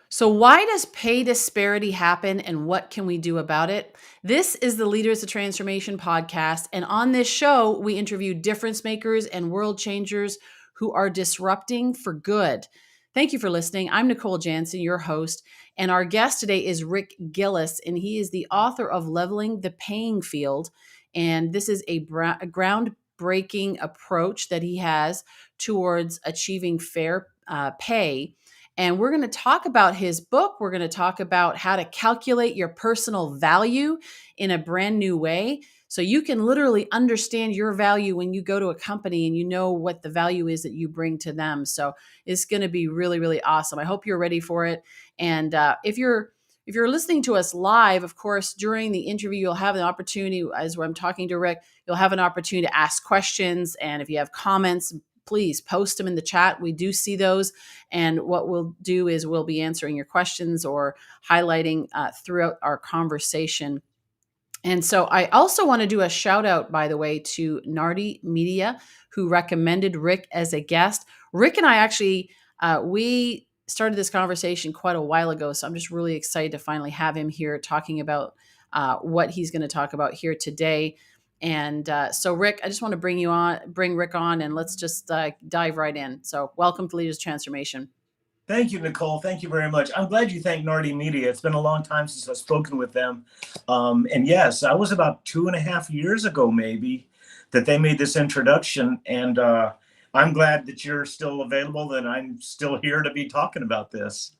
So, why does pay disparity happen and what can we do about it? This is the Leaders of Transformation podcast. And on this show, we interview difference makers and world changers who are disrupting for good. Thank you for listening. I'm Nicole Jansen, your host. And our guest today is Rick Gillis, and he is the author of Leveling the Paying Field. And this is a groundbreaking approach that he has towards achieving fair pay, and we're going to talk about his book. We're going to talk about how to calculate your personal value in a brand new way. So you can literally understand your value when you go to a company and you know what the value is that you bring to them. So it's going to be really, really awesome. I hope you're ready for it. And if you're listening to us live, of course, during the interview, you'll have an opportunity, as I'm talking to Rick, you'll have an opportunity to ask questions. And if you have comments, please post them in the chat. We do see those. And what we'll do is we'll be answering your questions or highlighting throughout our conversation. And so I also want to do a shout out, by the way, to Nardi Media, who recommended Rick as a guest. Rick and I actually, we started this conversation quite a while ago. So I'm just really excited to finally have him here talking about what he's going to talk about here today. And so, Rick, I just want to bring Rick on, and let's just dive right in. So, welcome to Leaders Transformation. Thank you, Nicole. Thank you very much. I'm glad you thanked Nardi Media. It's been a long time since I've spoken with them. And yes, I was about 2.5 years ago, maybe, that they made this introduction. And I'm glad that you're still available, that I'm still here to be talking about this.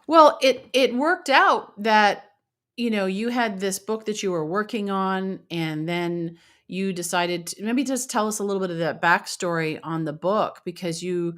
Well, it worked out that you had this book that you were working on, and then you decided to maybe just tell us a little bit of the backstory on the book because you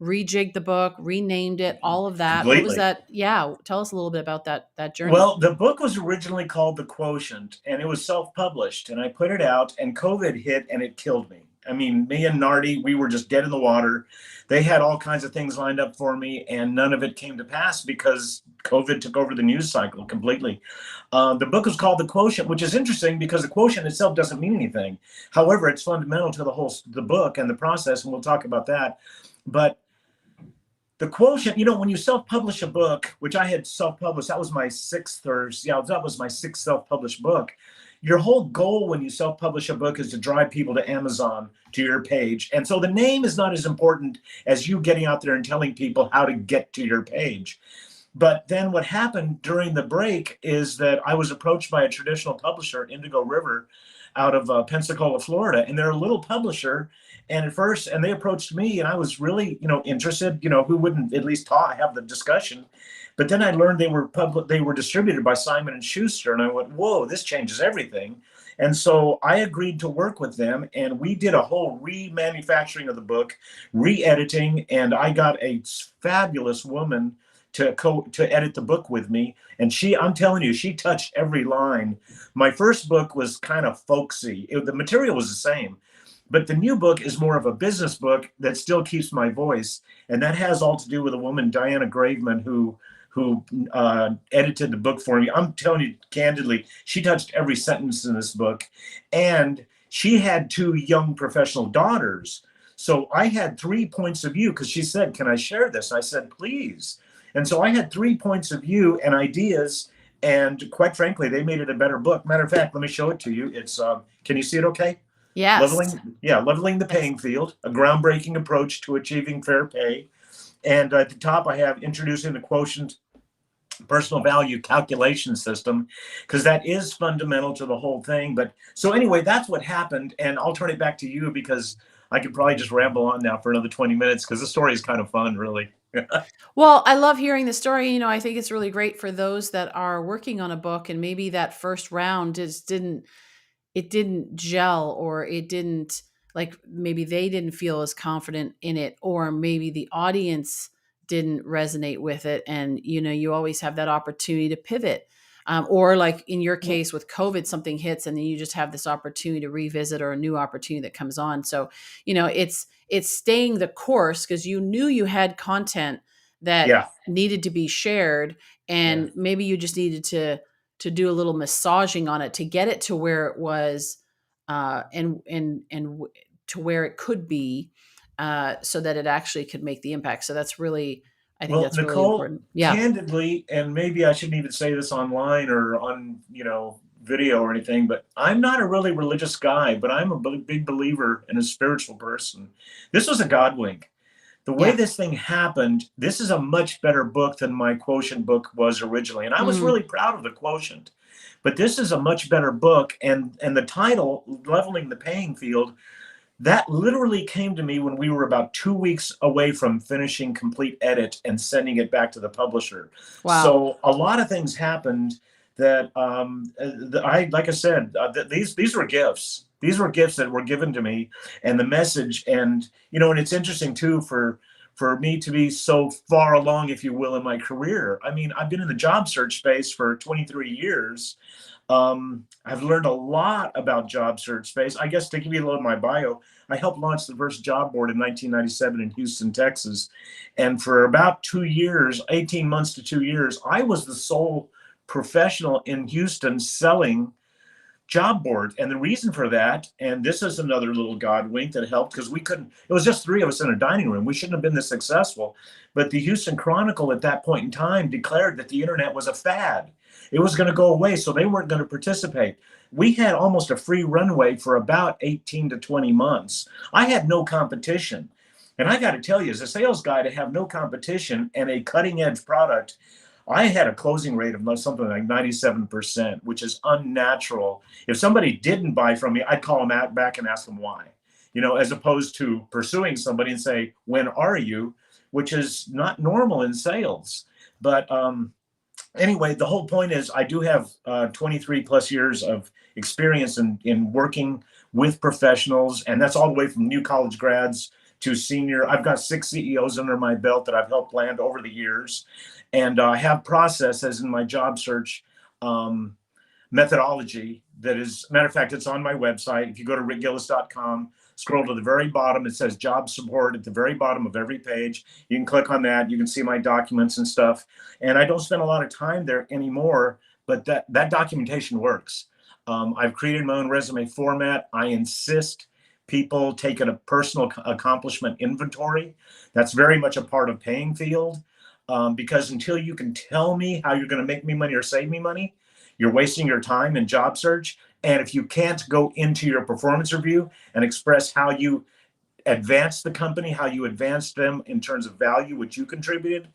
rejigged the book, renamed it, all of that. What was Completely. that? Yeah, tell us a little bit about that journey. Well, the book was originally called The Quotient, and it was self-published, and I put it out, and COVID hit, and it killed me. I mean, me and Nardi, we were just dead in the water. They had all kinds of things lined up for me, and none of it came to pass because COVID took over the news cycle completely. The book is called The Quotient, which is interesting because the quotient itself doesn't mean anything. However, it's fundamental to the book and the process, and we'll talk about that. But the quotient, when you self-publish a book, which I had self-published, that was my sixth self-published book. Your whole goal when you self-publish a book is to drive people to Amazon, to your page. And so the name is not as important as you getting out there and telling people how to get to your page. But then what happened during the break is that I was approached by a traditional publisher, Indigo River, out of Pensacola, Florida, and they're a little publisher. And they approached me, and I was really, interested. Who wouldn't at least have the discussion? But then I learned they were distributed by Simon and Schuster, and I went, "Whoa, this changes everything." And so I agreed to work with them, and we did a whole remanufacturing of the book, re-editing, and I got a fabulous woman to edit the book with me, and I'm telling you, she touched every line. My first book was kind of folksy. The material was the same, but the new book is more of a business book that still keeps my voice, and that has all to do with a woman, Diana Graveman, who edited the book for me. I'm telling you candidly, she touched every sentence in this book, and she had two young professional daughters. So I had 3 points of view because she said, "Can I share this?" I said, "Please." And so I had 3 points of view and ideas, and quite frankly, they made it a better book. Matter of fact, let me show it to you. It's can you see it okay? Yes. Leveling the Yes. paying field, a groundbreaking approach to achieving fair pay. And at the top, I have introducing the quotient personal value calculation system, because that is fundamental to the whole thing. But so anyway, that's what happened. And I'll turn it back to you because I could probably just ramble on now for another 20 minutes because the story is kind of fun, really. Well, I love hearing the story. I think it's really great for those that are working on a book and maybe that first round just didn't gel, or it didn't, like, maybe they didn't feel as confident in it, or maybe the audience didn't resonate with it. And you always have that opportunity to pivot, or like in your case with COVID, something hits and then you just have this opportunity to revisit, or a new opportunity that comes on. So it's staying the course because you knew you had content that Yeah, needed to be shared, yeah. and maybe you just needed to do a little massaging on it to get it to where it was, to where it could be, so that it actually could make the impact. So that's really I think Well, that's really Nicole, important. Yeah. candidly, and maybe I shouldn't even say this online or on, video or anything, but I'm not a really religious guy, but I'm a big believer and a spiritual person. This was a God wink. The way Yeah. this thing happened, this is a much better book than my Quotient book was originally. And I was Mm. really proud of the Quotient. But this is a much better book. And the title, Leveling the Paying Field, that literally came to me when we were about 2 weeks away from finishing complete edit and sending it back to the publisher. Wow. So a lot of things happened that like I said, these were gifts. These were gifts that were given to me, and the message, and it's interesting too for me to be so far along, if you will, in my career. I mean, I've been in the job search space for 23 years. I've learned a lot about job search space. I guess to give you a little of my bio, I helped launch the first job board in 1997 in Houston, Texas. And for about 2 years, 18 months to 2 years, I was the sole professional in Houston selling job board. And the reason for that, and this is another little God wink that helped, because we couldn't, it was just three of us in a dining room. We shouldn't have been this successful. But the Houston Chronicle at that point in time declared that the internet was a fad. It was going to go away, so they weren't going to participate. We had almost a free runway for about 18 to 20 months. I had no competition. And I got to tell you, as a sales guy, to have no competition and a cutting edge product, I had a closing rate of something like 97%, which is unnatural. If somebody didn't buy from me, I'd call them out back and ask them why, as opposed to pursuing somebody and say, when are you? Which is not normal in sales. But anyway, the whole point is I do have 23 plus years of experience in working with professionals, and that's all the way from new college grads to senior. I've got 6 CEOs under my belt that I've helped land over the years. And I have processes in my job search methodology that is, matter of fact, it's on my website. If you go to rickgillis.com, scroll to the very bottom, it says job support at the very bottom of every page. You can click on that. You can see my documents and stuff. And I don't spend a lot of time there anymore, but that documentation works. I've created my own resume format. I insist people take a personal accomplishment inventory. That's very much a part of paying field. Because until you can tell me how you're going to make me money or save me money, you're wasting your time in job search. And if you can't go into your performance review and express how you advance the company, how you advance them in terms of value, which you contributed,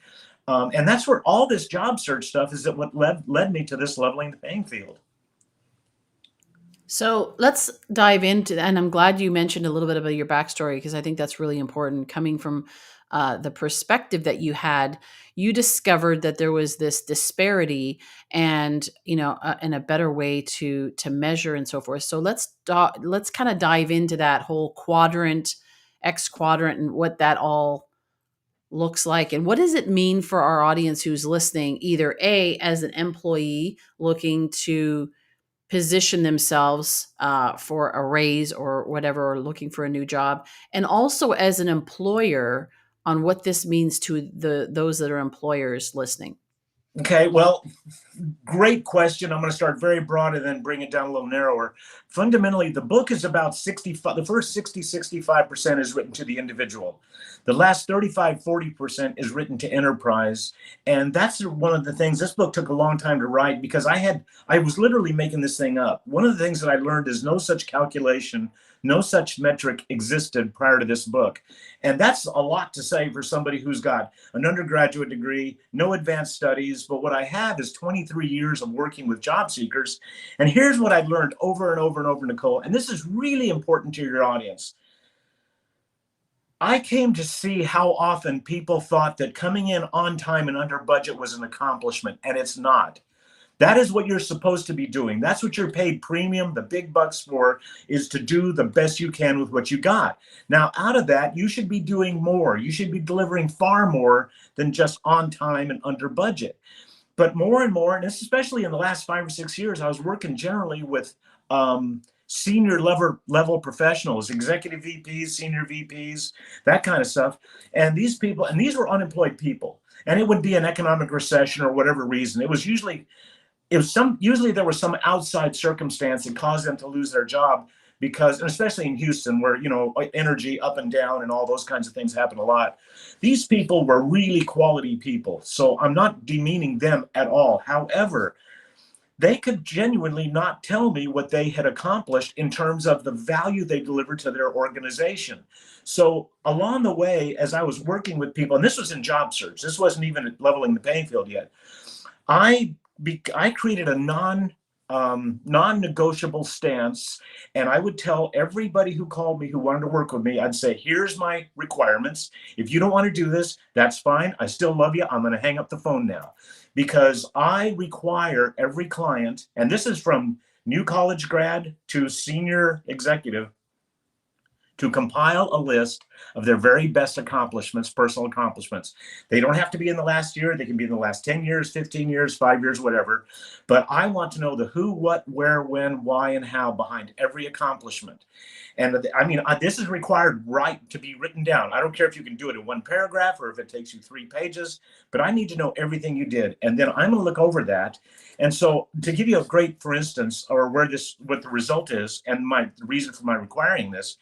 and that's where all this job search stuff is, that what led me to this leveling the paying field. So let's dive into, and I'm glad you mentioned a little bit about your backstory, because I think that's really important. Coming from the perspective that you had, you discovered that there was this disparity, and and a better way to measure and so forth. So let's kind of dive into that whole quadrant, X quadrant, and what that all looks like, and what does it mean for our audience who's listening, either A, as an employee looking to position themselves for a raise or whatever, or looking for a new job, and also as an employer, on what this means to those that are employers listening. Okay, well, great question. I'm going to start very broad and then bring it down a little narrower. Fundamentally, the book is about 65, the first 65% is written to the individual. The last 35-40% is written to enterprise. And that's one of the things, this book took a long time to write, because I was literally making this thing up. One of the things that I learned is no such calculation, no such metric existed prior to this book. And that's a lot to say for somebody who's got an undergraduate degree, no advanced studies. But what I have is 23 years of working with job seekers. And here's what I've learned over and over and over, Nicole, and this is really important to your audience. I came to see how often people thought that coming in on time and under budget was an accomplishment, and it's not. That is what you're supposed to be doing. That's what you're paid premium, the big bucks for, is to do the best you can with what you got. Now, out of that, you should be doing more. You should be delivering far more than just on time and under budget. But more and more, and especially in the last 5 or 6 years, I was working generally with senior level professionals, executive VPs, senior VPs, that kind of stuff. And these people, and these were unemployed people. And it would be an economic recession or whatever reason. Usually there was some outside circumstance that caused them to lose their job. because, and especially in Houston, where, energy up and down and all those kinds of things happen a lot. These people were really quality people. So I'm not demeaning them at all. However, they could genuinely not tell me what they had accomplished in terms of the value they delivered to their organization. So along the way, as I was working with people, and this was in job search, this wasn't even leveling the playing field yet. I created a non-negotiable stance, and I would tell everybody who called me who wanted to work with me, I'd say, here's my requirements. If you don't want to do this, that's fine. I still love you. I'm going to hang up the phone now, because I require every client, and this is from new college grad to senior executive, to compile a list of their very best accomplishments, personal accomplishments. They don't have to be in the last year. They can be in the last 10 years, 15 years, 5 years, whatever. But I want to know the who, what, where, when, why, and how behind every accomplishment. And I mean, this is required right to be written down. I don't care if you can do it in one paragraph or if it takes you 3 pages, but I need to know everything you did. And then I'm going to look over that. And so to give you a great, for instance, or what the result is, and the reason for my requiring this,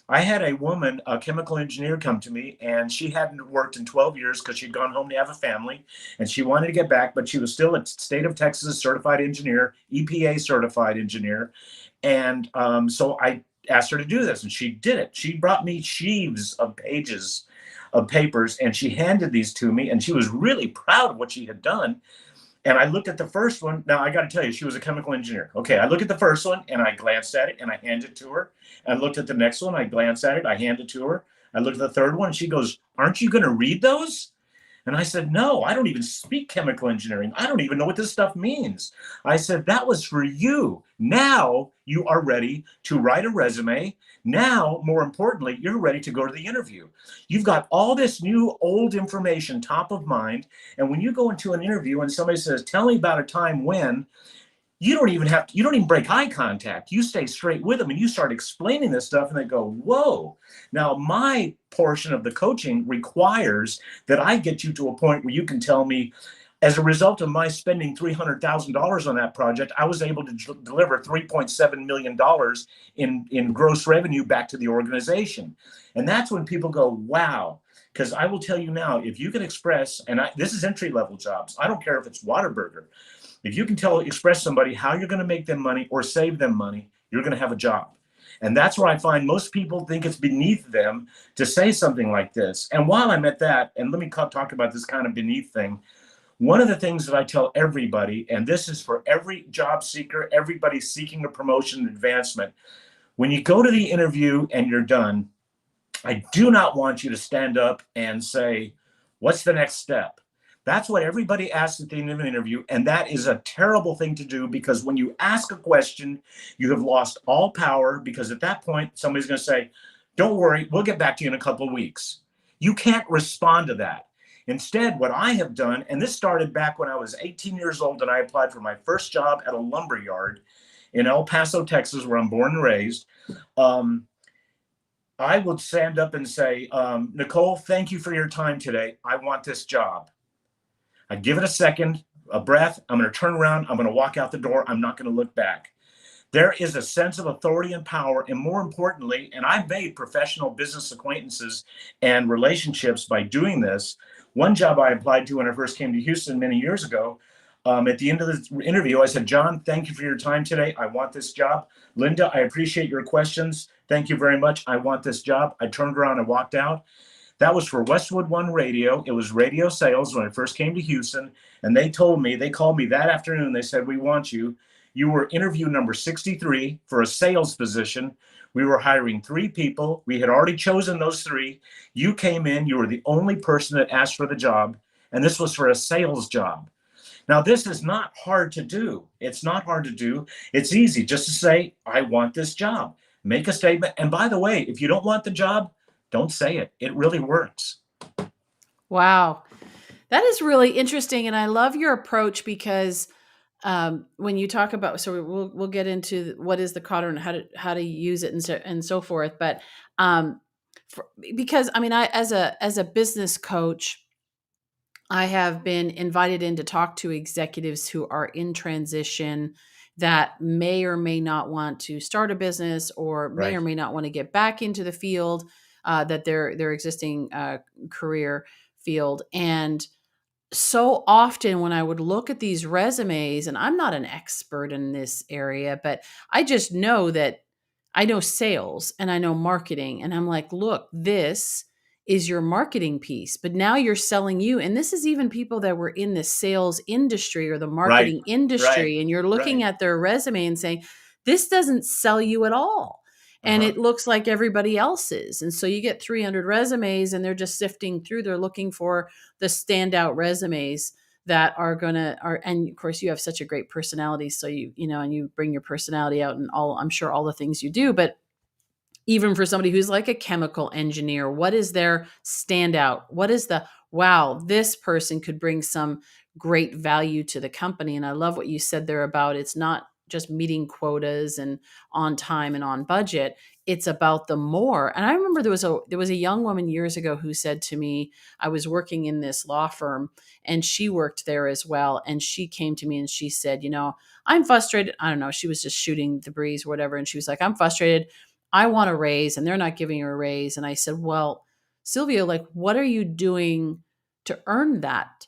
I had a woman, a chemical engineer, come to me, and she hadn't worked in 12 years because she'd gone home to have a family, and she wanted to get back, but she was still a state of Texas certified engineer, EPA certified engineer. And so I asked her to do this, and she did it. She brought me sheaves of pages of papers, and she handed these to me, and she was really proud of what she had done. And I looked at the first one. Now, I got to tell you, she was a chemical engineer. Okay, I look at the first one, and I glanced at it, and I handed it to her. I looked at the next one, I glanced at it, I handed it to her. I looked at the third one, and she goes, "Aren't you going to read those?" And I said, "No, I don't even speak chemical engineering. I don't even know what this stuff means." I said, "That was for you. Now you are ready to write a resume. Now, more importantly, you're ready to go to the interview. You've got all this new old information top of mind. And when you go into an interview and somebody says, 'Tell me about a time when,' you don't even break eye contact. You stay straight with them and you start explaining this stuff, and they go, 'Whoa.' Now, my portion of the coaching requires that I get you to a point where you can tell me, as a result of my spending $300,000 on that project, I was able to deliver $3.7 million in gross revenue back to the organization." And that's when people go, "Wow." Because I will tell you now, if you can express, and this is entry level jobs, I don't care if it's Whataburger. If you can express somebody how you're going to make them money or save them money, you're going to have a job. And that's where I find most people think it's beneath them to say something like this. And while I'm at that, and let me talk about this kind of beneath thing, one of the things that I tell everybody, and this is for every job seeker, everybody seeking a promotion and advancement, when you go to the interview and you're done, I do not want you to stand up and say, "What's the next step?" That's what everybody asks at the end of an interview, and that is a terrible thing to do, because when you ask a question, you have lost all power, because at that point, somebody's going to say, "Don't worry, we'll get back to you in a couple of weeks." You can't respond to that. Instead, what I have done, and this started back when I was 18 years old and I applied for my first job at a lumber yard in El Paso, Texas, where I'm born and raised. I would stand up and say, "Nicole, thank you for your time today. I want this job." I give it a second, a breath. I'm going to turn around. I'm going to walk out the door. I'm not going to look back. There is a sense of authority and power. And more importantly, and I've made professional business acquaintances and relationships by doing this. One job I applied to when I first came to Houston many years ago, at the end of the interview, I said, "John, thank you for your time today. I want this job. Linda, I appreciate your questions. Thank you very much. I want this job." I turned around and walked out. That was for Westwood One Radio. It was radio sales when I first came to Houston. And they called me that afternoon. They said, "We want you. You were interview number 63 for a sales position. We were hiring 3 people. We had already chosen those 3. You came in. You were the only person that asked for the job. And this was for a sales job." Now, this is not hard to do. It's not hard to do. It's easy just to say, "I want this job." Make a statement. And by the way, if you don't want the job, don't say it. It really works. Wow. That is really interesting. And I love your approach, because when you talk about, so we'll get into what is the quadrant, how to use it, and so forth. But because I mean, I as a business coach, I have been invited in to talk to executives who are in transition, that may or may not want to start a business or may or Right. may not want to get back into the field that their existing career field. And so often when I would look at these resumes, and I'm not an expert in this area, but I just know that I know sales and I know marketing. And I'm like, look, this is your marketing piece, but now you're selling you. And this is even people that were in the sales industry or the Right. marketing Right. industry. And you're looking Right. at their resume and saying, this doesn't sell you at all. And Uh-huh. it looks like everybody else's. And so you get 300 resumes and they're just sifting through. They're looking for the standout resumes that are gonna are and of course you have such a great personality, so you know, and you bring your personality out and all, I'm sure, all the things you do. But even for somebody who's like a chemical engineer, what is their standout? What is the wow, this person could bring some great value to the company? And I love what you said there about it's not just meeting quotas and on time and on budget. It's about the more. And I remember there was a young woman years ago who said to me, I was working in this law firm and she worked there as well. And she came to me and she said, you know, I'm frustrated. I don't know. She was just shooting the breeze or whatever. And she was like, I'm frustrated. I want a raise and they're not giving her a raise. And I said, well, Sylvia, like, what are you doing to earn that?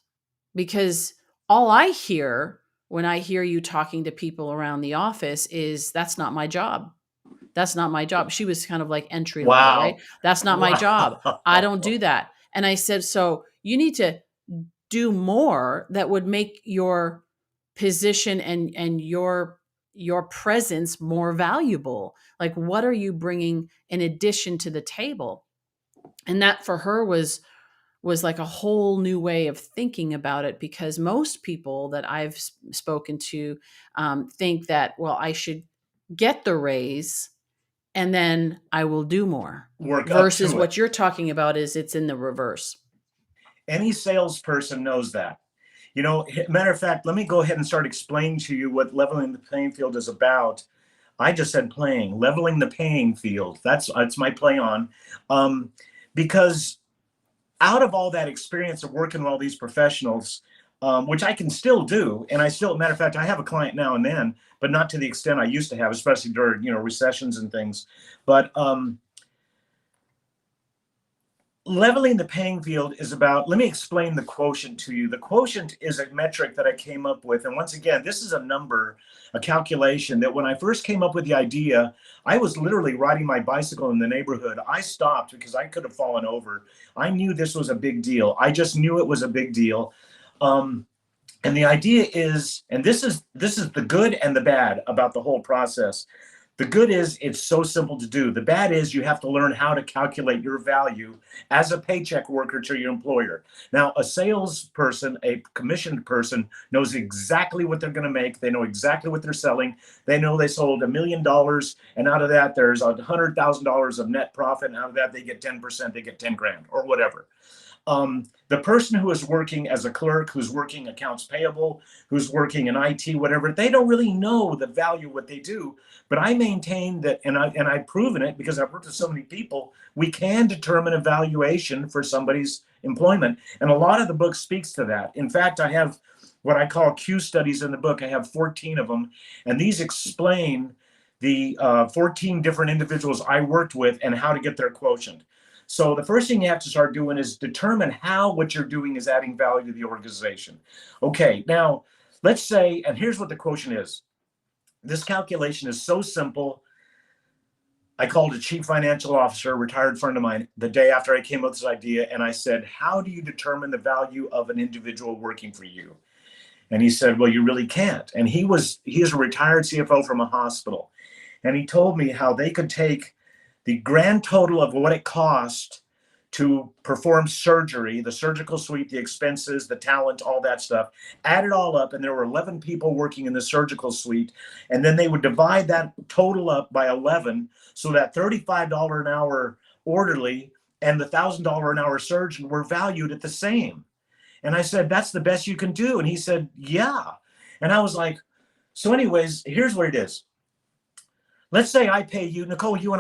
Because all I hear when I hear you talking to people around the office is that's not my job. That's not my job. She was kind of like entry level, right? Wow. That's not my job. I don't do Wow. that. And I said, so you need to do more that would make your position and your presence more valuable. Like, what are you bringing in addition to the table? And that for her was like a whole new way of thinking about it, because most people that I've spoken to think that, well, I should get the raise and then I will do more, Work up versus to it. what you're talking about is it's in the reverse. Any salesperson knows that. You know, matter of fact, let me go ahead and start explaining to you what leveling the playing field is about. I just said playing, leveling the playing field. That's my play on, because out of all that experience of working with all these professionals, which I can still do, and I still, matter of fact, I have a client now and then, but not to the extent I used to have, especially during recessions and things. But leveling the paying field is about, let me explain the quotient to you. The quotient is a metric that I came up with. And once again, this is a number, a calculation that when I first came up with the idea, I was literally riding my bicycle in the neighborhood. I stopped because I could have fallen over. I knew this was a big deal. I just knew it was a big deal. And the idea is, and this is the good and the bad about the whole process. The good is it's so simple to do. The bad is you have to learn how to calculate your value as a paycheck worker to your employer. Now, a salesperson, a commissioned person, knows exactly what they're going to make. They know exactly what they're selling. They know they sold $1,000,000, and out of that, there's $100,000 of net profit. And out of that, they get 10%, they get 10 grand or whatever. The person who is working as a clerk, who's working accounts payable, who's working in IT, whatever, they don't really know the value of what they do. But I maintain that, and I've proven it because I've worked with so many people, we can determine a valuation for somebody's employment. And a lot of the book speaks to that. In fact, I have what I call Q studies in the book. I have 14 of them, and these explain the 14 different individuals I worked with and how to get their quotient. So the first thing you have to start doing is determine how what you're doing is adding value to the organization. Okay, now let's say, and here's what the quotient is. This calculation is so simple. I called a chief financial officer, a retired friend of mine, the day after I came up with this idea, and I said, how do you determine the value of an individual working for you? And he said, well, you really can't. And he is a retired CFO from a hospital. And he told me how they could take the grand total of what it cost to perform surgery, the surgical suite, the expenses, the talent, all that stuff, add it all up. And there were 11 people working in the surgical suite. And then they would divide that total up by 11. So that $35 an hour orderly and the $1,000 an hour surgeon were valued at the same. And I said, that's the best you can do. And he said, yeah. And I was like, so anyways, here's what it is. Let's say I pay you, Nicole, you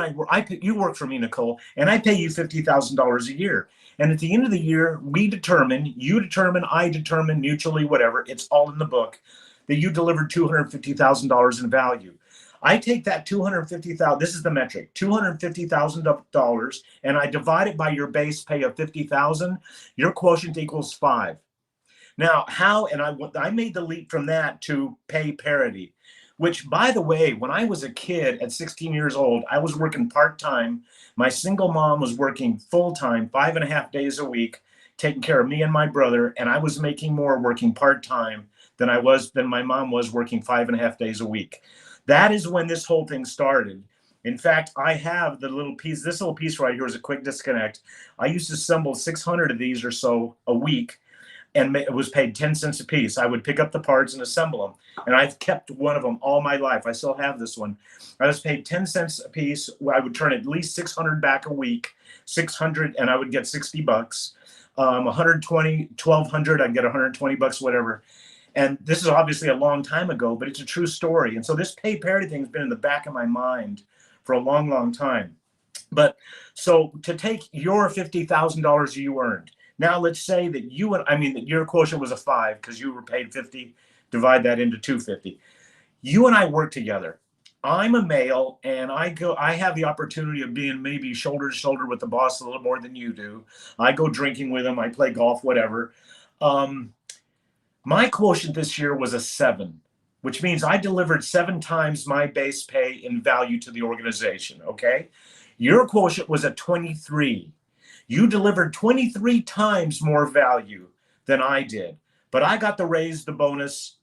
work for me, Nicole, and I pay you $50,000 a year. And at the end of the year, you determine, I determine mutually, whatever, it's all in the book, that you delivered $250,000 in value. I take that 250,000, this is the metric, $250,000, and I divide it by your base pay of 50,000, your quotient equals 5. Now, how, and I made the leap from that to pay parity, which, by the way, when I was a kid at 16 years old, I was working part-time. My single mom was working full-time, 5.5 days a week, taking care of me and my brother, and I was making more working part-time than my mom was working 5.5 days a week. That is when this whole thing started. In fact, I have the little piece, this little piece right here is a quick disconnect. I used to assemble 600 of these or so a week, and it was paid 10 cents a piece. I would pick up the parts and assemble them. And I've kept one of them all my life. I still have this one. I was paid 10 cents a piece. I would turn at least 600 back a week, 600, and I would get $60. 120, 1,200, I'd get $120, whatever. And this is obviously a long time ago, but it's a true story. And so this pay parity thing has been in the back of my mind for a long, long time. But so to take your $50,000 you earned, now let's say that that your quotient was a 5 because you were paid 50, divide that into 250. You and I work together. I'm a male, and I have the opportunity of being maybe shoulder to shoulder with the boss a little more than you do. I go drinking with him, I play golf, whatever. My quotient this year was a 7, which means I delivered 7 times my base pay in value to the organization, okay? Your quotient was a 23. You delivered 23 times more value than I did, but I got the raise, the bonus,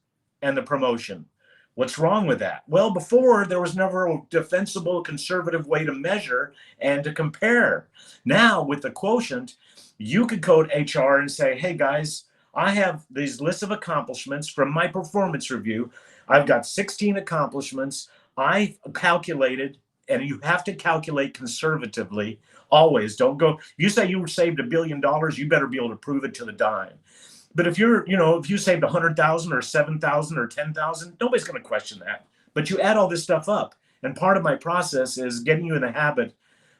and the promotion. What's wrong with that? Well, before there was never a defensible, conservative way to measure and to compare. Now with the quotient, you could go to HR and say, hey guys, I have these lists of accomplishments from my performance review. I've got 16 accomplishments. I calculated, and you have to calculate conservatively. Always don't go. You say you saved $1 billion, you better be able to prove it to the dime. But if if you saved 100,000 or 7,000 or 10,000, nobody's going to question that. But you add all this stuff up. And part of my process is getting you in the habit,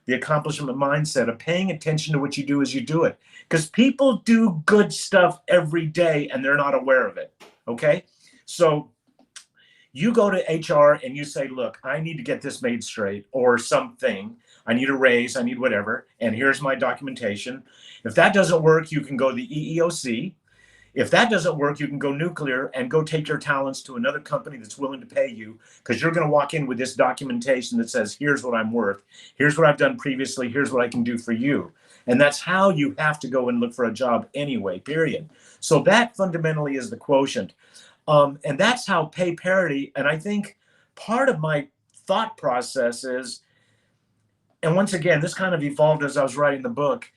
the accomplishment mindset of paying attention to what you do as you do it. Because people do good stuff every day and they're not aware of it. Okay. So you go to HR and you say, look, I need to get this made straight or something. I need a raise. I need whatever. And here's my documentation. If that doesn't work, you can go to the EEOC. If that doesn't work, you can go nuclear and go take your talents to another company that's willing to pay you, because you're going to walk in with this documentation that says, here's what I'm worth. Here's what I've done previously. Here's what I can do for you. And that's how you have to go and look for a job anyway, period. So that fundamentally is the quotient. And that's how pay parity. And I think part of my thought process is, and once again, this kind of evolved as I was writing the book.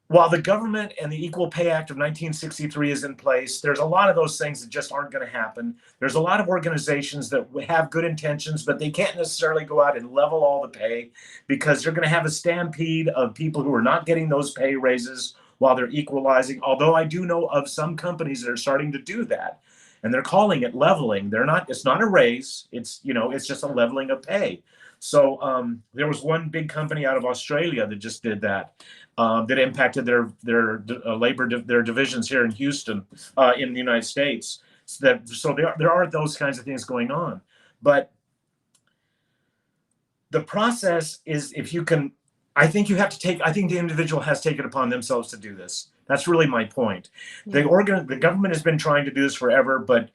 While the government and the Equal Pay Act of 1963 is in place, there's a lot of those things that just aren't going to happen. There's a lot of organizations that have good intentions, but they can't necessarily go out and level all the pay, because they're going to have a stampede of people who are not getting those pay raises while they're equalizing. Although I do know of some companies that are starting to do that, and they're calling it leveling. It's not a raise. It's just a leveling of pay. So there was one big company out of Australia that just did that. That impacted their divisions here in Houston, in the United States. So there are those kinds of things going on, but the process is, if you can, I think the individual has taken it upon themselves to do this. That's really my point. Yeah. The government has been trying to do this forever, but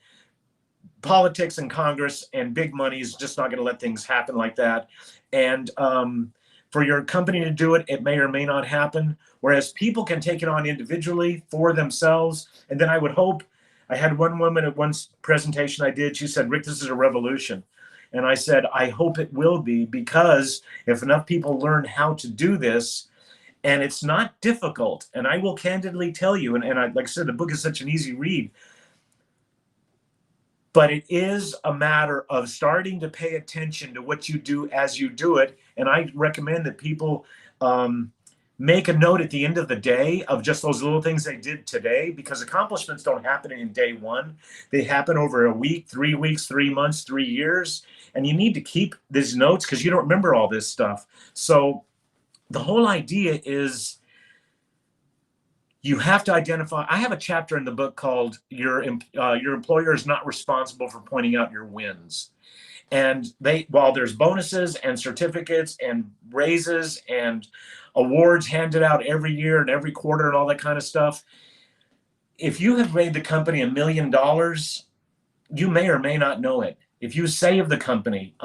politics and Congress and big money is just not going to let things happen like that. And for your company to do it, it may or may not happen. Whereas people can take it on individually for themselves. And then I would hope, I had one woman at one presentation I did, she said, Rick, this is a revolution. And I said, I hope it will be, because if enough people learn how to do this, and it's not difficult, and I will candidly tell you, and like I said, the book is such an easy read, but it is a matter of starting to pay attention to what you do as you do it. And I recommend that people make a note at the end of the day of just those little things they did today, because accomplishments don't happen in day one. They happen over a week, 3 weeks, 3 months, 3 years. And you need to keep these notes because you don't remember all this stuff. So the whole idea is, you have to identify. I have a chapter in the book called your employer is not responsible for pointing out your wins. And while there's bonuses and certificates and raises and awards handed out every year and every quarter and all that kind of stuff, if you have made the company $1 million, you may or may not know it. If you save the company,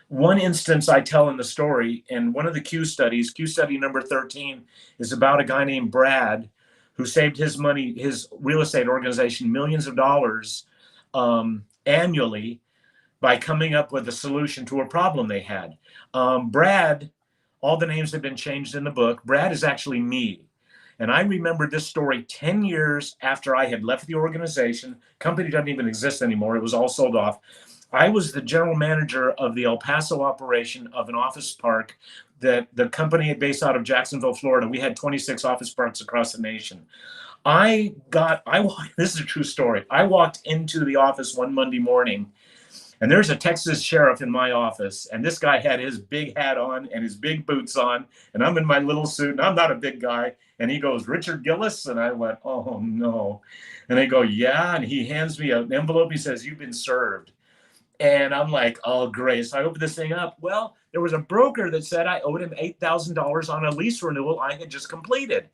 one instance I tell in the story, and one of the Q studies, Q study number 13, is about a guy named Brad who saved his money, his real estate organization, millions of dollars annually by coming up with a solution to a problem they had. Brad, all the names have been changed in the book. Brad is actually me. And I remember this story 10 years after I had left the organization. Company doesn't even exist anymore. It was all sold off. I was the general manager of the El Paso operation of an office park that the company based out of Jacksonville, Florida. We had 26 office parks across the nation. This is a true story. I walked into the office one Monday morning, and there's a Texas sheriff in my office, and this guy had his big hat on and his big boots on, and I'm in my little suit, and I'm not a big guy. And he goes, "Richard Gillis?" And I went, "Oh, no." And they go, "Yeah." And he hands me an envelope. He says, "You've been served." And I'm like, "Oh, great." So I opened this thing up. Well, there was a broker that said I owed him $8,000 on a lease renewal I had just completed.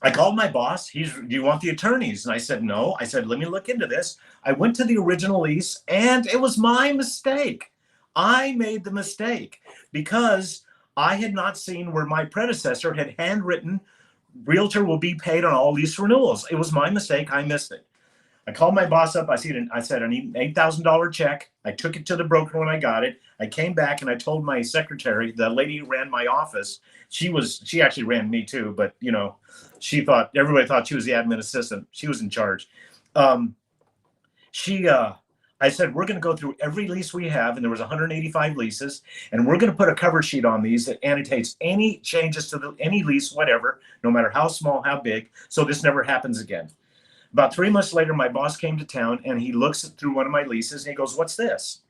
I called my boss. Do you want the attorneys? And I said, no. I said, let me look into this. I went to the original lease, and it was my mistake. I made the mistake because I had not seen where my predecessor had handwritten realtor will be paid on all lease renewals. It was my mistake. I missed it. I called my boss up. I said, I need an $8,000 check. I took it to the broker when I got it. I came back and I told my secretary, the lady who ran my office, she actually ran me too, but everybody thought she was the admin assistant. She was in charge. I said, we're going to go through every lease we have, and there was 185 leases, and we're going to put a cover sheet on these that annotates any changes to any lease, whatever, no matter how small, how big, so this never happens again. About 3 months later, my boss came to town, and he looks through one of my leases, and he goes, "What's this?"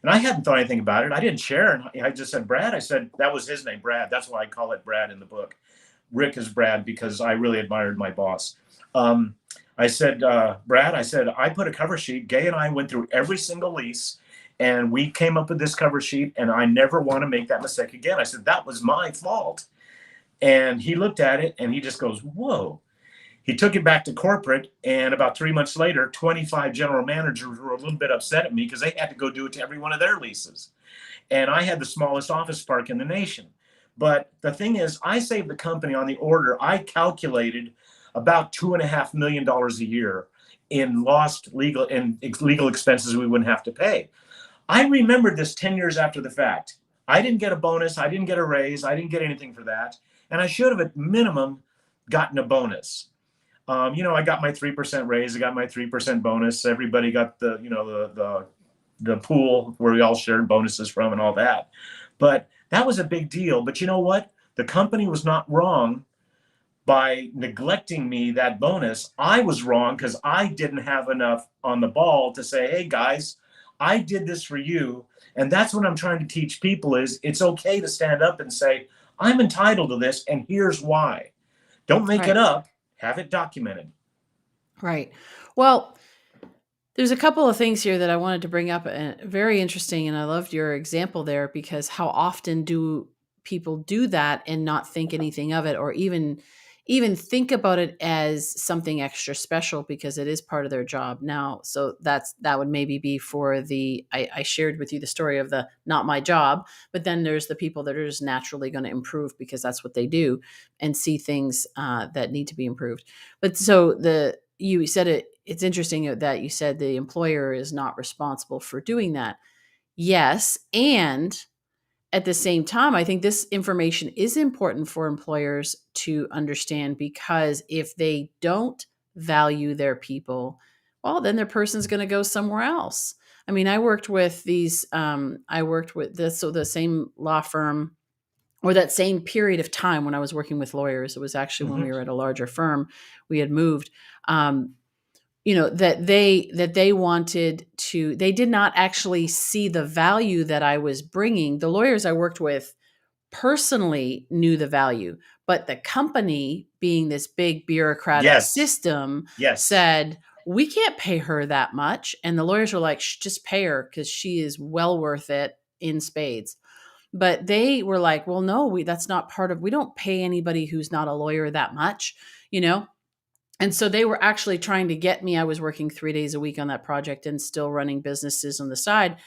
And I hadn't thought anything about it. I didn't share. And I just said, "Brad." I said, that was his name, Brad. That's why I call it Brad in the book. Rick is Brad because I really admired my boss. I said, "Brad," I said, "I put a cover sheet. Gay and I went through every single lease, and we came up with this cover sheet, and I never want to make that mistake again." I said, "That was my fault." And he looked at it, and he just goes, "Whoa." He took it back to corporate, and about 3 months later, 25 general managers were a little bit upset at me because they had to go do it to every one of their leases. And I had the smallest office park in the nation. But the thing is, I saved the company on the order. I calculated about $2.5 million a year in lost legal expenses we wouldn't have to pay. I remembered this 10 years after the fact. I didn't get a bonus. I didn't get a raise. I didn't get anything for that. And I should have at minimum gotten a bonus. I got my 3% raise. I got my 3% bonus. Everybody got the pool where we all shared bonuses from and all that. But that was a big deal. But you know what? The company was not wrong by neglecting me that bonus. I was wrong because I didn't have enough on the ball to say, "Hey guys, I did this for you." And that's what I'm trying to teach people is it's okay to stand up and say, "I'm entitled to this, and here's why." Don't make it up. Have it documented. Right. Well, there's a couple of things here that I wanted to bring up. Very interesting, and I loved your example there because how often do people do that and not think anything of it, or even think about it as something extra special because it is part of their job now. So that would maybe be for I shared with you the story of the not my job, but then there's the people that are just naturally going to improve because that's what they do and see things that need to be improved. But so you said it's interesting that you said the employer is not responsible for doing that. Yes, and at the same time, I think this information is important for employers to understand because if they don't value their people, well, then their person's going to go somewhere else. I mean, I worked with the same law firm or that same period of time when I was working with lawyers. It was actually when we were at a larger firm, we had moved. That they wanted they did not actually see the value that I was bringing. The lawyers I worked with personally knew the value, but the company, being this big bureaucratic Yes. system, Yes. said, we can't pay her that much. And the lawyers were like, just pay her because she is well worth it in spades. But they were like, well, no, that's not part of, we don't pay anybody who's not a lawyer that much, you know? And so they were actually trying to get me. I was working 3 days a week on that project and still running businesses on the side.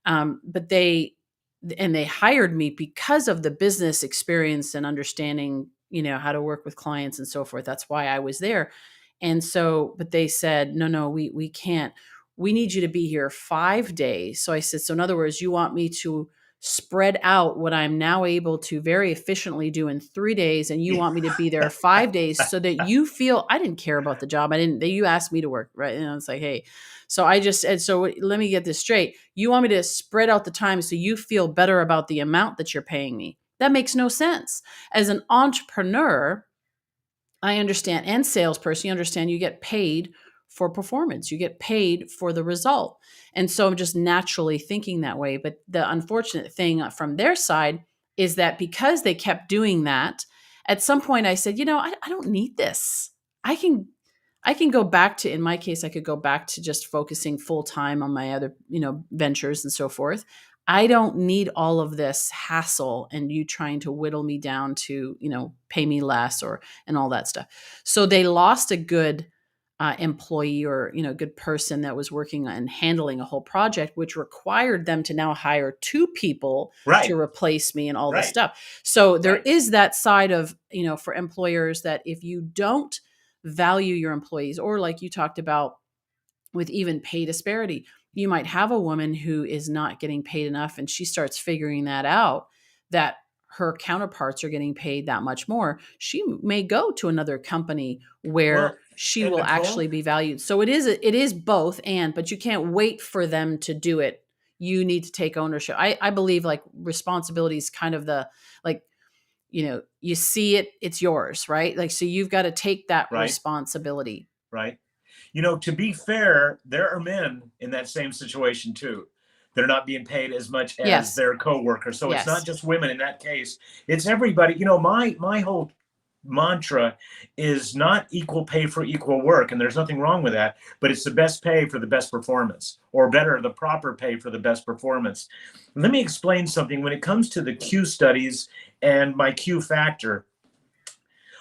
But they hired me because of the business experience and understanding, how to work with clients and so forth. That's why I was there. And so, but they said, no, we can't. We need you to be here 5 days. So I said, so in other words, you want me to spread out what I'm now able to very efficiently do in 3 days, and you want me to be there 5 days so that you feel I didn't care about the job. You asked me to work, right? And it's like, hey, so I just said, so let me get this straight. You want me to spread out the time so you feel better about the amount that you're paying me? That makes no sense. As an entrepreneur, I understand, and salesperson, you understand you get paid for performance. You get paid for the result. And so I'm just naturally thinking that way. But the unfortunate thing from their side is that because they kept doing that, at some point I said, I don't need this. I can I can go back to, in my case, I could go back to just focusing full time on my other, ventures and so forth. I don't need all of this hassle and you trying to whittle me down to, pay me less and all that stuff. So they lost a good employee or, good person that was working on handling a whole project, which required them to now hire two people to Right. replace me and all this Right. stuff. So there Right. is that side of, for employers, that if you don't value your employees, or like you talked about with even pay disparity, you might have a woman who is not getting paid enough and she starts figuring that out, that her counterparts are getting paid that much more. She may go to another company where Well, she and will Nicole, actually be valued. So it is both, but you can't wait for them to do it. You need to take ownership. I believe like responsibility is kind of the, like, you see it, it's yours, right? Like, so you've got to take that right, responsibility. right. To be fair, there are men in that same situation too. They're not being paid as much as Yes. their coworker. So it's not Yes. just women in that case. It's everybody. My whole mantra is not equal pay for equal work, and there's nothing wrong with that, but it's the best pay for the best performance, or better, the proper pay for the best performance. Let me explain something. When it comes to the Q studies and my Q factor,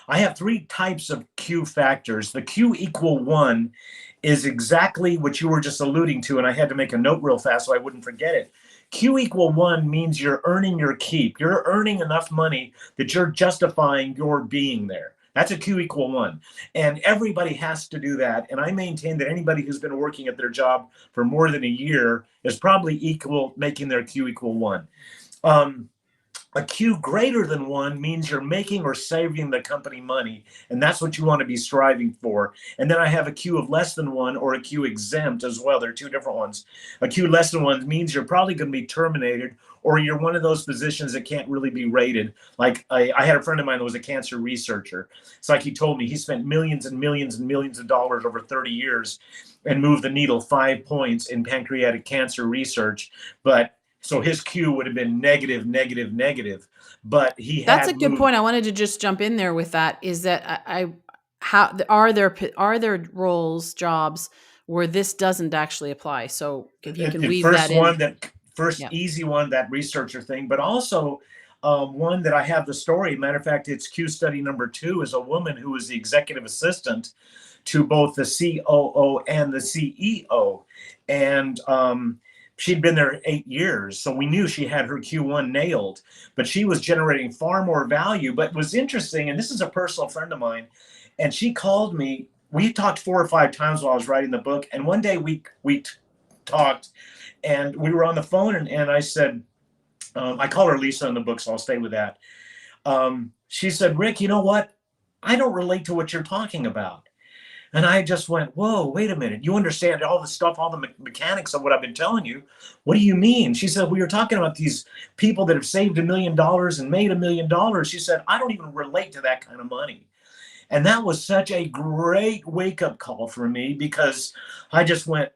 I have three types of Q factors. The Q equal one is exactly what you were just alluding to, and I had to make a note real fast so I wouldn't forget it. Q equal one means you're earning your keep. You're earning enough money that you're justifying your being there. That's a Q equal one. And everybody has to do that. And I maintain that anybody who's been working at their job for more than a year is probably equal, making their Q equal one. Um, a Q greater than one means you're making or saving the company money, and that's what you want to be striving for. And then I have a Q of less than one, or a Q exempt as well. They're two different ones. A Q less than one means you're probably going to be terminated, or you're one of those positions that can't really be rated. Like I had a friend of mine that was a cancer researcher. It's like he told me he spent millions and millions and millions of dollars over 30 years and moved the needle 5 points in pancreatic cancer research, but so his Q would have been negative, negative, negative, but he That's a had good moved. point. I wanted to just jump in there with that. Is that how are there roles, jobs where this doesn't actually apply? So if you can The weave that first in. one, that first Yeah. easy one, that researcher thing, but also one that I have the story. Matter of fact, it's Q study number 2, is a woman who was the executive assistant to both the COO and the CEO. And she'd been there 8 years. So we knew she had her Q1 nailed, but she was generating far more value. But it was interesting, and this is a personal friend of mine, and she called me. We talked 4 or 5 times while I was writing the book. And one day we talked and we were on the phone, and I said, I call her Lisa in the book, so I'll stay with that. She said, Rick, you know what? I don't relate to what you're talking about. And I just went, whoa, wait a minute. You understand all the stuff, all the mechanics of what I've been telling you. What do you mean? She said, we were talking about these people that have saved $1 million and made $1 million. She said, I don't even relate to that kind of money. And that was such a great wake up call for me, because I just went,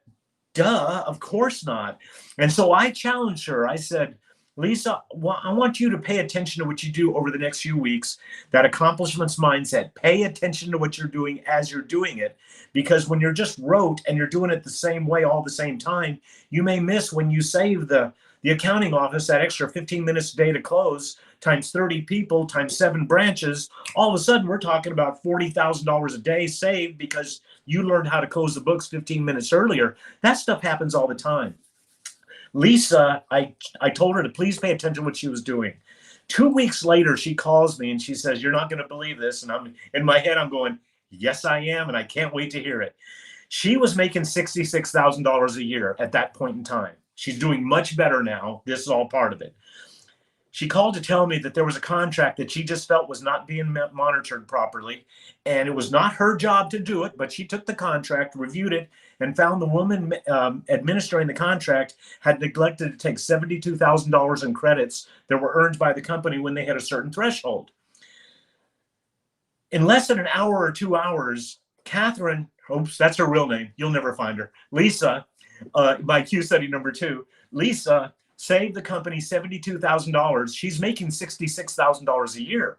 duh, of course not. And so I challenged her. I said, Lisa, well, I want you to pay attention to what you do over the next few weeks. That accomplishments mindset. Pay attention to what you're doing as you're doing it, because when you're just rote and you're doing it the same way all the same time, you may miss when you save the accounting office that extra 15 minutes a day to close times 30 people times 7 branches. All of a sudden, we're talking about $40,000 a day saved because you learned how to close the books 15 minutes earlier. That stuff happens all the time. Lisa, I told her to please pay attention to what she was doing. 2 weeks later, she calls me and she says, "You're not going to believe this." And I'm in my head, I'm going, "Yes, I am." And I can't wait to hear it. She was making $66,000 a year at that point in time. She's doing much better now. This is all part of it. She called to tell me that there was a contract that she just felt was not being monitored properly. And it was not her job to do it, but she took the contract, reviewed it, and found the woman administering the contract had neglected to take $72,000 in credits that were earned by the company when they had a certain threshold. In less than an hour or 2 hours, Catherine, oops, that's her real name. You'll never find her. Lisa, by Q study number 2, Lisa saved the company $72,000. She's making $66,000 a year.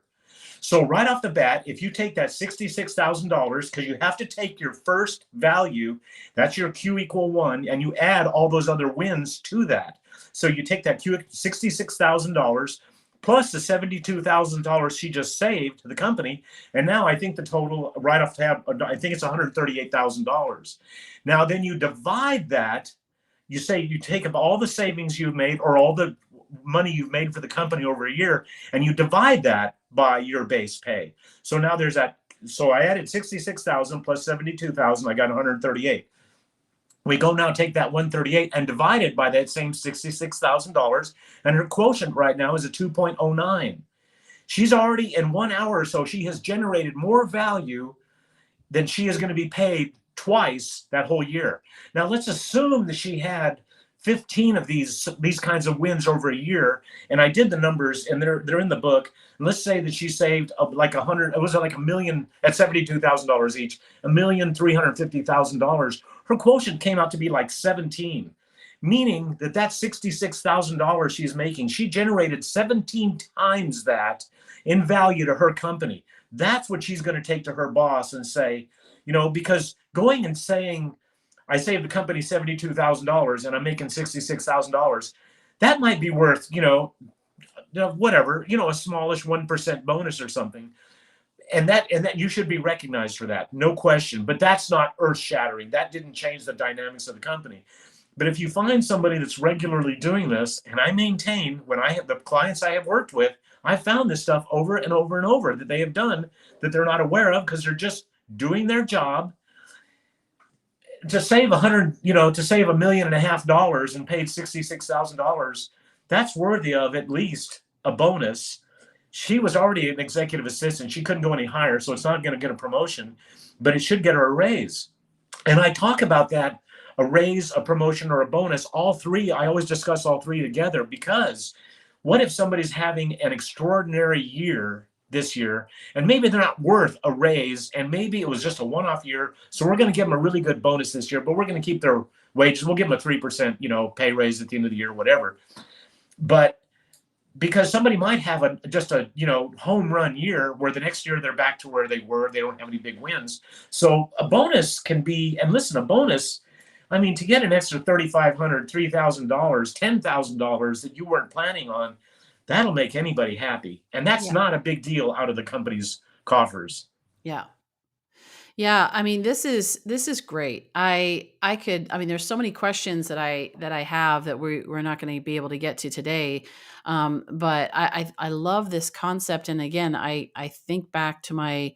So right off the bat, if you take that $66,000, because you have to take your first value, that's your Q equal 1, and you add all those other wins to that. So you take that Q $66,000 plus the $72,000 she just saved to the company, and now I think the total right off the tab, I think it's $138,000. Now then you divide that. You say you take up all the savings you've made or all the money you've made for the company over a year, and you divide that by your base pay. So now there's that. So I added 66,000 plus 72,000. I got 138. We go now take that 138 and divide it by that same $66,000, and her quotient right now is a 2.09. She's already in 1 hour or so, she has generated more value than she is going to be paid twice that whole year. Now let's assume that she had 15 of these kinds of wins over a year, and I did the numbers, and they're in the book. And let's say that she saved like 100. It was like $1 million at $72,000 each, $1,350,000. Her quotient came out to be like 17, meaning that $66,000 she's making, she generated 17 times that in value to her company. That's what she's going to take to her boss and say, because going and saying, I saved the company $72,000 and I'm making $66,000, that might be worth, whatever, a smallish 1% bonus or something. And that you should be recognized for that, no question. But that's not earth shattering. That didn't change the dynamics of the company. But if you find somebody that's regularly doing this, and I maintain when I have the clients I have worked with, I found this stuff over and over and over that they have done that they're not aware of because they're just doing their job. To save $1.5 million and paid $66,000, that's worthy of at least a bonus. She was already an executive assistant. She couldn't go any higher, so it's not going to get a promotion, but it should get her a raise. And I talk about that, a raise, a promotion, or a bonus, all three. I always discuss all three together, because what if somebody's having an extraordinary year this year, and maybe they're not worth a raise, and maybe it was just a one-off year, so we're going to give them a really good bonus this year, but we're going to keep their wages. We'll give them a 3%, pay raise at the end of the year, whatever. But because somebody might have just a home run year where the next year they're back to where they were, they don't have any big wins. So a bonus can be, and listen, a bonus, I mean, to get an extra $3,500, $3,000, $10,000 that you weren't planning on, that'll make anybody happy. And that's not a big deal out of the company's coffers. Yeah. Yeah, I mean, this is great. There's so many questions that I have that we're not going to be able to get to today. But I love this concept. And again, I think back to my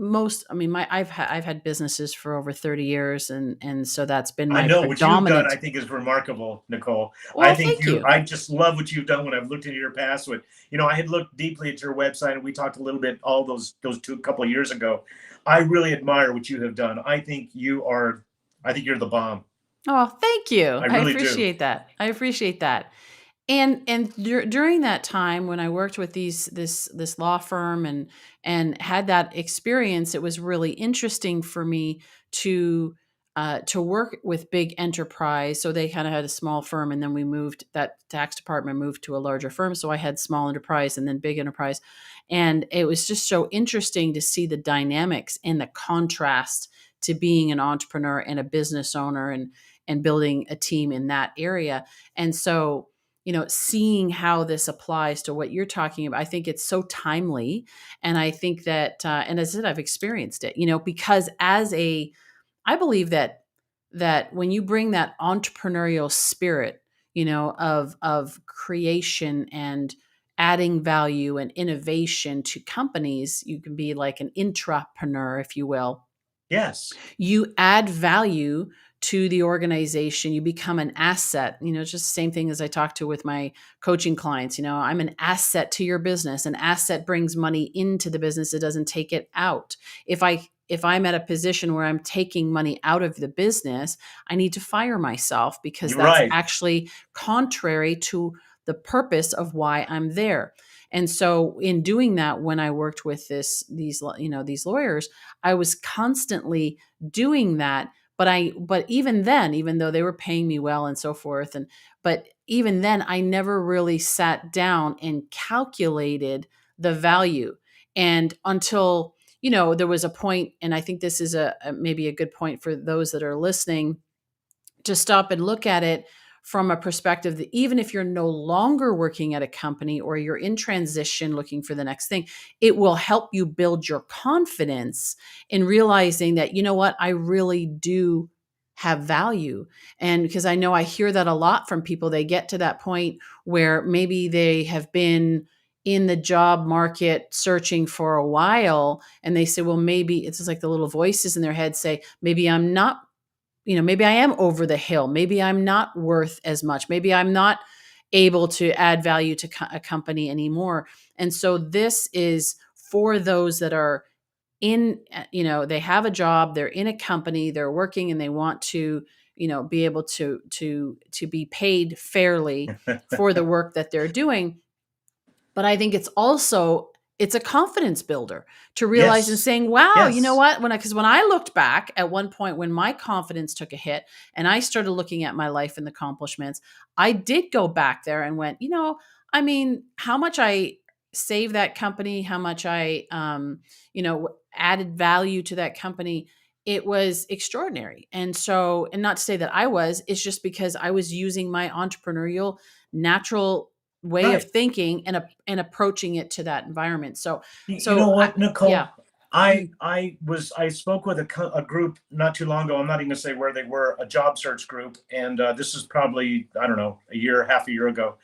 I've had businesses for over 30 years, and so that's been I my know what you've done, predominant. I think, is remarkable, Nicole. Well, thank you. I just love what you've done when I've looked into your past. I had looked deeply at your website, and we talked a little bit all those couple of years ago. I really admire what you have done. I think you're the bomb. Oh, thank you. I really appreciate that. I appreciate that. And during that time when I worked with this law firm and had that experience, it was really interesting for me to to work with big enterprise. So they kind of had a small firm, and then we moved, that tax department moved to a larger firm. So I had small enterprise and then big enterprise. And it was just so interesting to see the dynamics and the contrast to being an entrepreneur and a business owner, and building a team in that area. And so, seeing how this applies to what you're talking about, I think it's so timely. And I think that, and as I said, I've experienced it, because I believe that when you bring that entrepreneurial spirit, of creation and adding value and innovation to companies, you can be like an intrapreneur, if you will. Yes. You add value to the organization, you become an asset. It's just the same thing as I talk to with my coaching clients. I'm an asset to your business. An asset brings money into the business, it doesn't take it out. If I'm at a position where I'm taking money out of the business, I need to fire myself, because You're that's right. actually contrary to the purpose of why I'm there. And so in doing that, when I worked with these lawyers, I was constantly doing that. But even then, even though they were paying me well and so forth, but even then, I never really sat down and calculated the value. And until, there was a point, and I think this is maybe a good point for those that are listening, to stop and look at it from a perspective that even if you're no longer working at a company, or you're in transition looking for the next thing, it will help you build your confidence in realizing that, what, I really do have value. And because I know I hear that a lot from people, they get to that point where maybe they have been in the job market searching for a while, and they say, well, maybe it's just like the little voices in their head say, maybe I'm not, maybe I am over the hill. Maybe I'm not worth as much. Maybe I'm not able to add value to a company anymore. And so this is for those that are in, they have a job, they're in a company, they're working, and they want to, be able to be paid fairly for the work that they're doing. But I think it's a confidence builder to realize and Yes. saying, wow, you know Yes. what? Because when I looked back at one point when my confidence took a hit and I started looking at my life and the accomplishments, I did go back there and went, I mean, how much I saved that company, how much I, added value to that company. It was extraordinary. And so, and not to say that it's just because I was using my entrepreneurial natural way of Right. thinking and approaching it to that environment. So, You know what, yeah. Nicole? I spoke with a group not too long ago. I'm not even going to say where they were, a job search group, and this is probably, I don't know, half a year ago.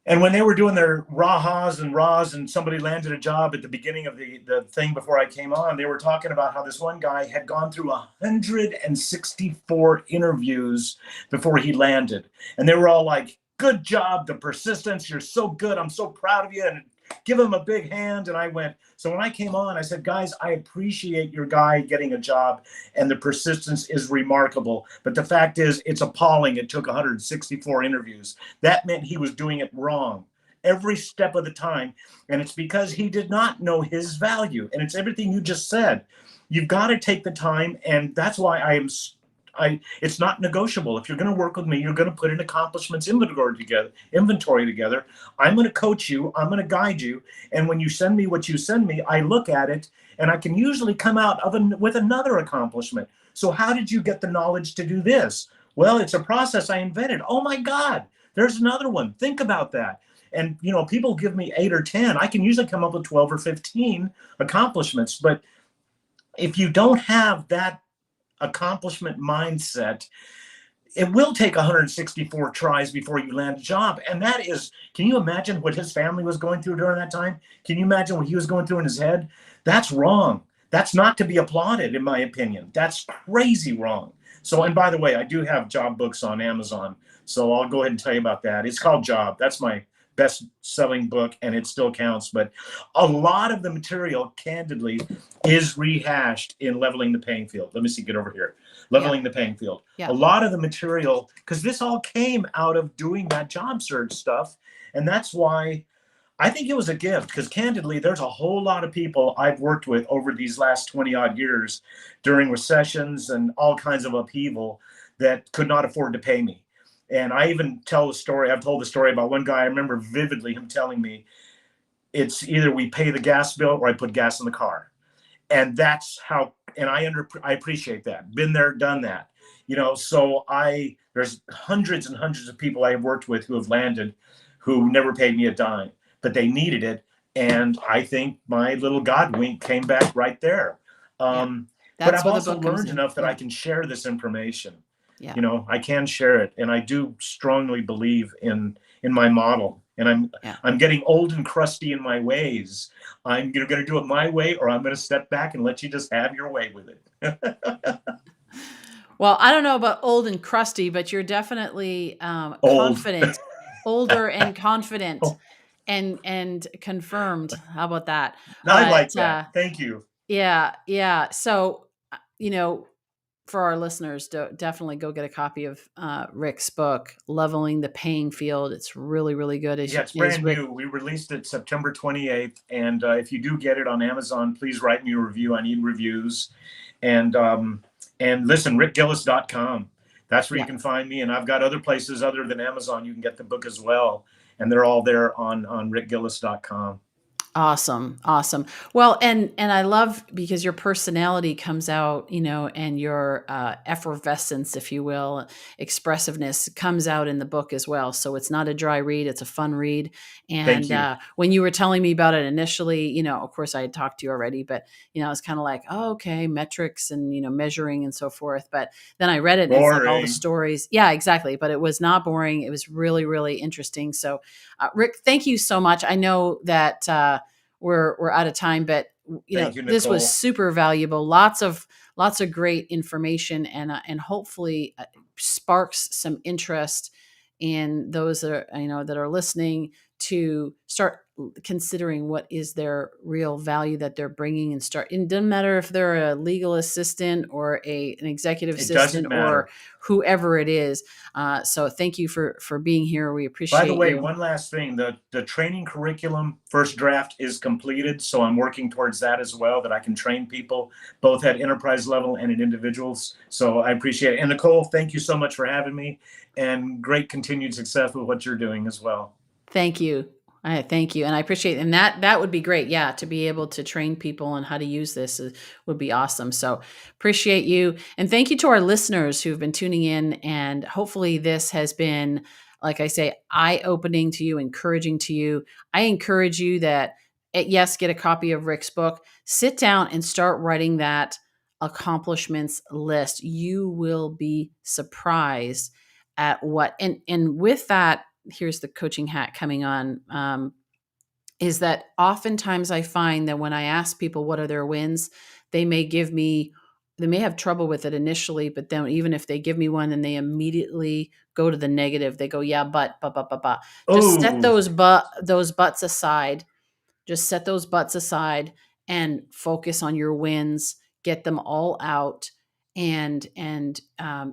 And when they were doing their rahas and rahs, and somebody landed a job at the beginning of the thing before I came on, they were talking about how this one guy had gone through 164 interviews before he landed. And they were all like, good job, the persistence, you're so good, I'm so proud of you, and give him a big hand. And I went, so when I came on, I said, guys, I appreciate your guy getting a job, and the persistence is remarkable. But the fact is, it's appalling. It took 164 interviews. That meant he was doing it wrong every step of the time. And it's because he did not know his value. And it's everything you just said. You've got to take the time. And that's why it's not negotiable. If you're going to work with me, you're going to put an accomplishments inventory together. I'm going to coach you. I'm going to guide you. And when you send me what you send me, I look at it, and I can usually come out with another accomplishment. So how did you get the knowledge to do this? Well, it's a process I invented. Oh my God, there's another one. Think about that. And people give me 8 or 10. I can usually come up with 12 or 15 accomplishments. But if you don't have that accomplishment mindset, it will take 164 tries before you land a job. And that is, can you imagine what his family was going through during that time? Can you imagine what he was going through in his head? That's wrong. That's not to be applauded, in my opinion. That's crazy wrong. So, and by the way, I do have job books on Amazon. So I'll go ahead and tell you about that. It's called Job. That's my best selling book, and it still counts. But a lot of the material, candidly, is rehashed in Leveling the Playing Field. Let me see, get over here. Leveling the Playing Field. Yeah. A lot of the material, because this all came out of doing that job search stuff. And that's why I think it was a gift because candidly, there's a whole lot of people I've worked with over these last 20 odd years during recessions and all kinds of upheaval that could not afford to pay me. And I even tell the story. I've told the story about one guy. I remember vividly him telling me, it's either we pay the gas bill or I put gas in the car. And that's how, and I appreciate that. Been there, done that. So there's hundreds and hundreds of people I have worked with who have landed who never paid me a dime, but they needed it. And I think my little God wink came back right there. Yeah. But That's I've where the also book comes learned in. enough that I Yeah. can share this information. Yeah. I can share it, and I do strongly believe in my model. And Yeah. I'm getting old and crusty in my ways. I'm going to do it my way, or I'm going to step back and let you just have your way with it. Well, I don't know about old and crusty, but you're definitely Old. confident, older and confident, and confirmed. How about that? I But like that. Thank you. yeah, yeah. So you know, for our listeners, definitely go get a copy of Rick's book, "Leveling the Paying Field." It's really, really good. Yeah, it's Is brand Rick? new. We released it September 28th. And if you do get it on Amazon, please write me a review. I need reviews. And listen, rickgillis.com. That's where you Yeah. can find me. And I've got other places other than Amazon you can get the book as well. And they're all there on rickgillis.com. Awesome, awesome. Well, and I love because your personality comes out, and your effervescence, if you will, expressiveness comes out in the book as well. So it's not a dry read; it's a fun read. Thank And you. when you were telling me about it initially, of course I had talked to you already, but I was kind of like, oh, okay, metrics and measuring and so forth. But then I read it, and it's like all the Boring. stories. Yeah, exactly. But it was not boring. It was really, really interesting. So, Rick, thank you so much. I know that. We're out of time, but Thank you, this was Nicole. super valuable. Lots of great information, and hopefully sparks some interest in those that are listening to start considering what is their real value that they're bringing, and start. It doesn't matter if they're a legal assistant or an executive It doesn't assistant or matter. whoever it is. So thank you for being here. We By the appreciate way, you. one last thing, the training curriculum first draft is completed. So I'm working towards that as well, that I can train people both at enterprise level and at individuals. So I appreciate it. And Nicole, thank you so much for having me, and great continued success with what you're doing as well. Thank you. I thank you, and I appreciate it. And that would be great. Yeah, to be able to train people on how to use this would be awesome. So appreciate you, and thank you to our listeners who've been tuning in. And hopefully, this has been, like I say, eye opening to you, encouraging to you. I encourage you that yes, get a copy of Rick's book. Sit down and start writing that accomplishments list. You will be surprised at what and with that, here's the coaching hat coming on, is that oftentimes I find that when I ask people what are their wins, they may give me, they may have trouble with it initially, but then even if they give me one and they immediately go to the negative, they go, yeah, but. Just set Oh, those butts aside, just set those butts aside and focus on your wins, get them all out. And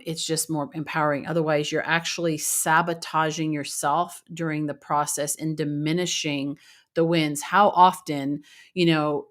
it's just more empowering. Otherwise, you're actually sabotaging yourself during the process and diminishing the wins. How often, do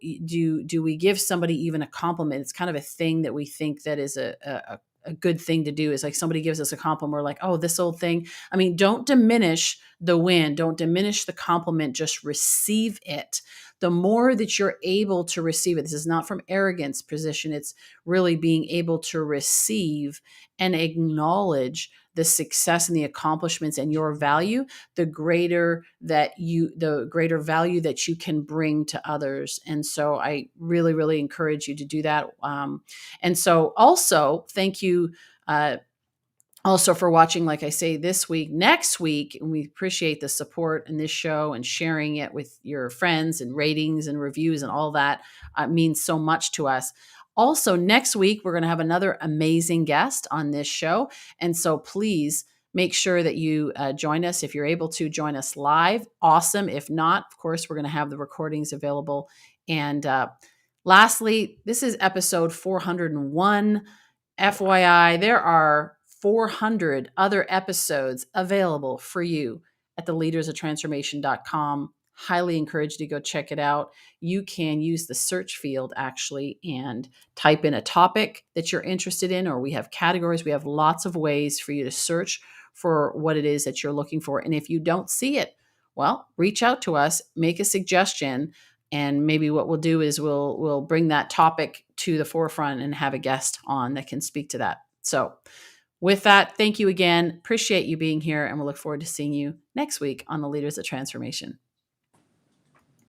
we give somebody even a compliment? It's kind of a thing that we think that is a good thing to do. Is like somebody gives us a compliment, we're like, oh, this old thing. I mean, don't diminish the win, don't diminish the compliment, just receive it. The more that you're able to receive it, this is not from arrogance position, it's really being able to receive and acknowledge the success and the accomplishments and your value, the greater value that you can bring to others. And so I really, really encourage you to do that. And so also thank you, also for watching, like I say, this week. Next week, and we appreciate the support in this show and sharing it with your friends, and ratings and reviews and all that means so much to us. Also, next week, we're going to have another amazing guest on this show. And so please make sure that you join us. If you're able to join us live, awesome. If not, of course, we're going to have the recordings available. And lastly, this is episode 401. FYI, there are 400 other episodes available for you at theleadersoftrandsformation.com. highly encourage you to go check it out. You can use the search field actually and type in a topic that you're interested in, or we have categories. We have lots of ways for you to search for what it is that you're looking for. And if you don't see it, well, reach out to us, make a suggestion, and maybe what we'll do is we'll bring that topic to the forefront and have a guest on that can speak to that. So with that, thank you again. Appreciate you being here, and we'll look forward to seeing you next week on the Leaders of Transformation.